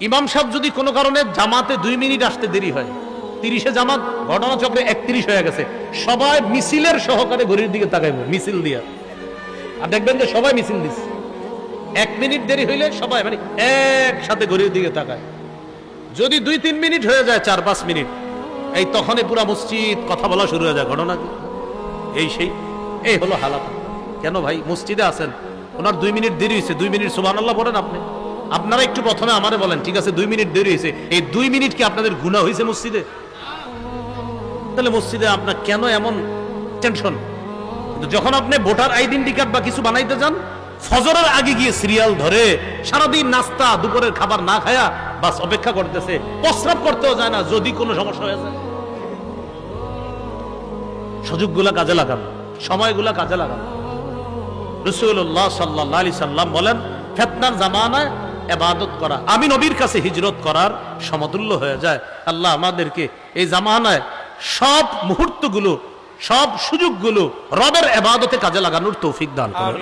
ইমাম সাহেব যদি কোনো কারণে জামাতে 2 মিনিট আসতে দেরি হয়, 30-এ জামাত, ঘটনাচক্রে 31 হয়ে গেছে, সবাই মিছিলের সহকারে ঘড়ির দিকে তাকাইব, মিছিল দিয়া, আর দেখবেন যে সবাই মিছিল দিচ্ছে। 1 মিনিট দেরি হইলে সবাই মানে একসাথে ঘড়ির দিকে তাকায়। যদি 2-3 মিনিট হয়ে যায়, 4-5 মিনিট, এই তখনই পুরা মসজিদ কথা বলা শুরু হয়ে যায়। ঘটনা কি এই সেই, এই হলো হালাত। কেন ভাই মসজিদে আছেন, ওনার 2 মিনিট দেরি হয়েছে, 2 মিনিট সুবহানাল্লাহ বলেন আপনি। আপনারা একটু প্রথমে আমারে বলেন, ঠিক আছে 2 মিনিট দেরি হয়েছে, এই 2 মিনিট কি আপনাদের গুনাহ হয়েছে মসজিদে? তাহলে মসজিদে আপনার কেন এমন টেনশন? যখন আপনি ভোটার আইডেন্টি কার্ড বা কিছু বানাইতে যান, ফজরের আগে গিয়ে সিরিয়াল ধরে সারাদিন নাস্তা দুপুরের খাবার না খায়া বাস অপেক্ষা করতেছে, প্রস্রাব করতেও যায় না যদি কোনো সমস্যা হয়ে যায়। সুযোগগুলা কাজে লাগান, সময়গুলা কাজে লাগান। রাসূলুল্লাহ সাল্লাল্লাহু আলাইহি সাল্লাম বলেন, ফিতনার জামানায় ইবাদত করা আমি নবীর কাছে হিজরত করার সমতুল্য হয়ে যায়। আল্লাহ আমাদেরকে এই জামানায় সব মুহূর্তগুলো, সব সুযোগগুলো রবের ইবাদতে কাজে লাগানোর তৌফিক দান করেন।